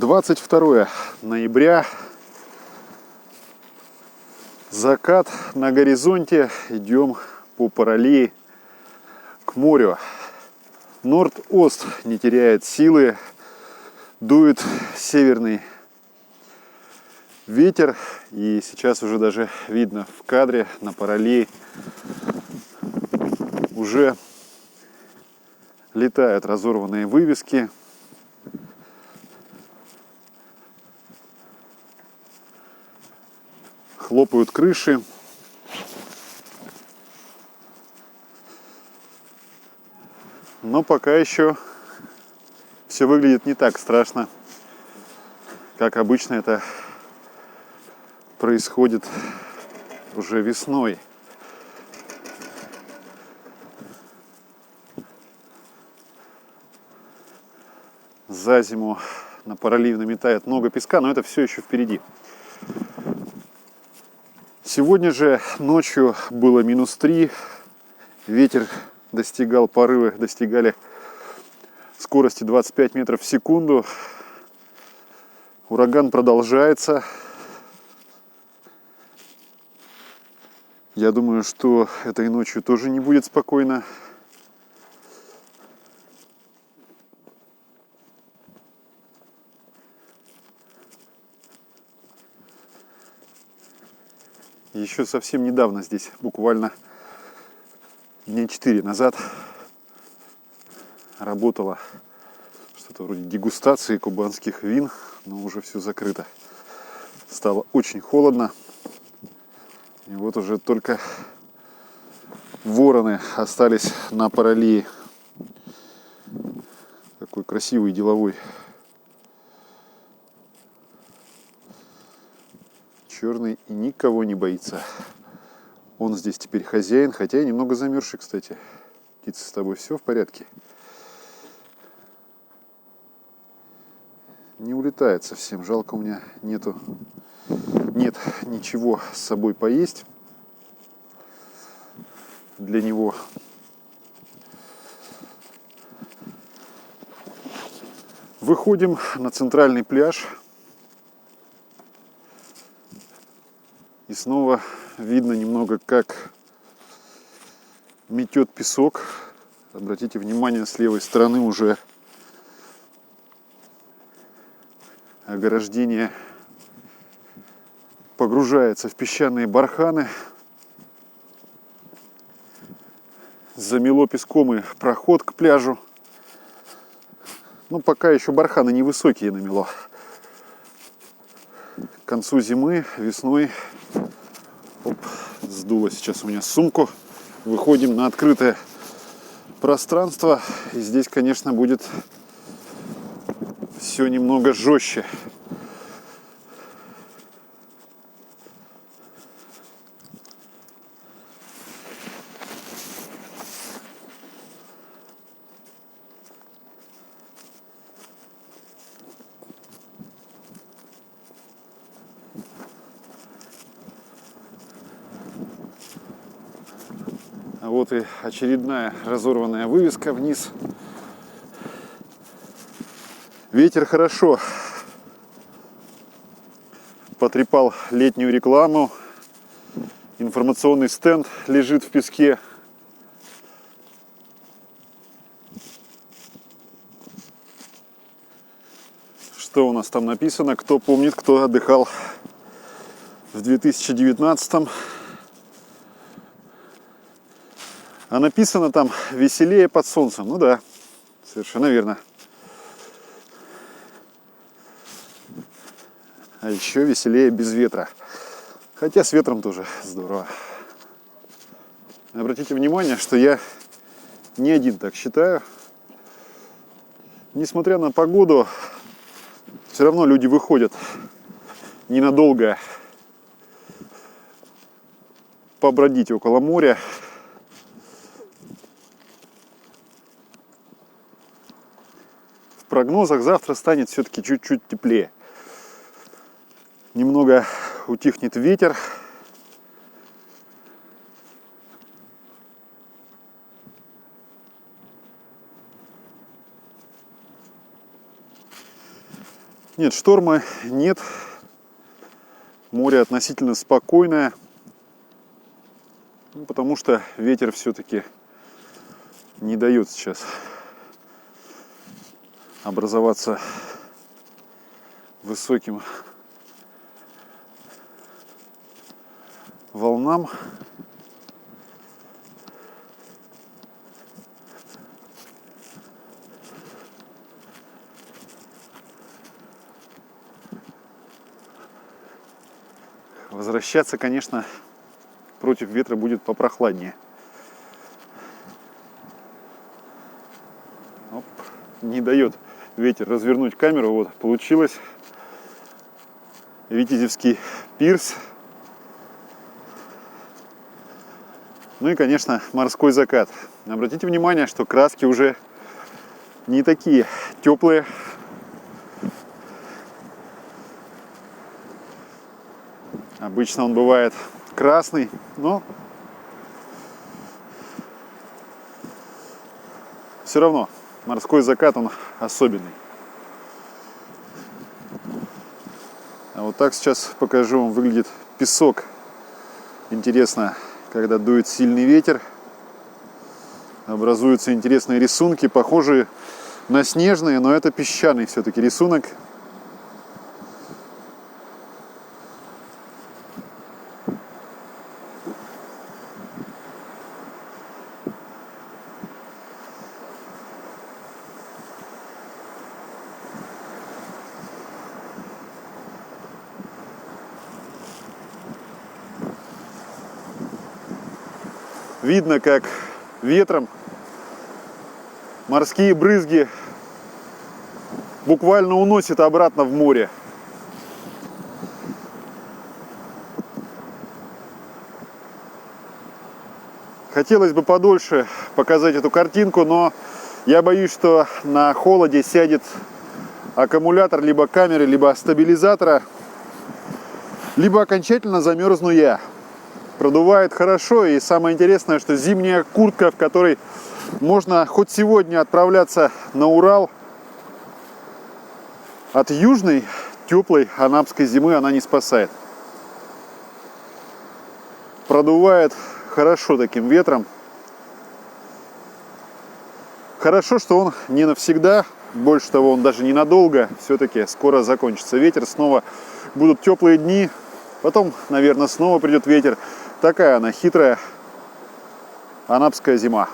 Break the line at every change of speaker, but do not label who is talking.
22 ноября. Закат на горизонте. Идем по параллели к морю. Норд-Ост не теряет силы. Дует северный ветер. И сейчас уже даже видно в кадре на параллели уже летают разорванные вывески. Хлопают крыши. Но пока еще все выглядит не так страшно, как обычно это происходит уже весной. За зиму на параллели наметает много песка, но это все еще впереди. Сегодня же ночью было -3, ветер порывы достигали скорости 25 метров в секунду. Ураган продолжается. Я думаю, что этой ночью тоже не будет спокойно. Еще совсем недавно здесь, буквально дня 4 назад, работала что-то вроде дегустации кубанских вин, но уже все закрыто. Стало очень холодно. И вот уже только вороны остались на параллели. Такой красивый деловой. Черный и никого не боится. Он здесь теперь хозяин, хотя и немного замерзший, кстати. Птица, с тобой все в порядке? Не улетает совсем. Жалко, у меня нет ничего с собой поесть для него. Выходим на центральный пляж. И снова видно немного, как метет песок. Обратите внимание, с левой стороны уже ограждение погружается в песчаные барханы. Замело песком и проход к пляжу. Но пока еще барханы невысокие намело. К концу зимы, весной, сдуло сейчас у меня сумку. Выходим на открытое пространство. И здесь, конечно, будет все немного жестче. А вот и очередная разорванная вывеска вниз. Ветер хорошо потрепал летнюю рекламу. Информационный стенд лежит в песке. Что у нас там написано? Кто помнит, кто отдыхал в 2019-м. А написано там «Веселее под солнцем». Ну да, совершенно верно. А еще веселее без ветра. Хотя с ветром тоже здорово. Обратите внимание, что я не один так считаю. Несмотря на погоду, все равно люди выходят ненадолго побродить около моря. В прогнозах завтра станет все-таки чуть-чуть теплее. Немного утихнет ветер. Нет, шторма нет. Море относительно спокойное. Ну, потому что ветер все-таки не дает сейчас образоваться высоким волнам. Возвращаться, конечно, против ветра будет попрохладнее. Оп. Не дает ветер развернуть камеру. Вот получилось. Витязевский пирс. Ну и, конечно, морской закат. Обратите внимание, что краски уже не такие теплые. Обычно он бывает красный, но все равно морской закат, он особенный. А вот так сейчас покажу вам, выглядит песок. Интересно, когда дует сильный ветер, образуются интересные рисунки, похожие на снежные, но это песчаный все-таки рисунок. Видно, как ветром морские брызги буквально уносит обратно в море. Хотелось бы подольше показать эту картинку, но я боюсь, что на холоде сядет аккумулятор либо камеры, либо стабилизатора, либо окончательно замерзну я. Продувает хорошо, и самое интересное, что зимняя куртка, в которой можно хоть сегодня отправляться на Урал, от южной теплой анапской зимы она не спасает. Продувает хорошо таким ветром. Хорошо, что он не навсегда, больше того, он даже ненадолго. Все-таки скоро закончится ветер, снова будут теплые дни, потом, наверное, снова придет ветер. Такая она хитрая анапская зима.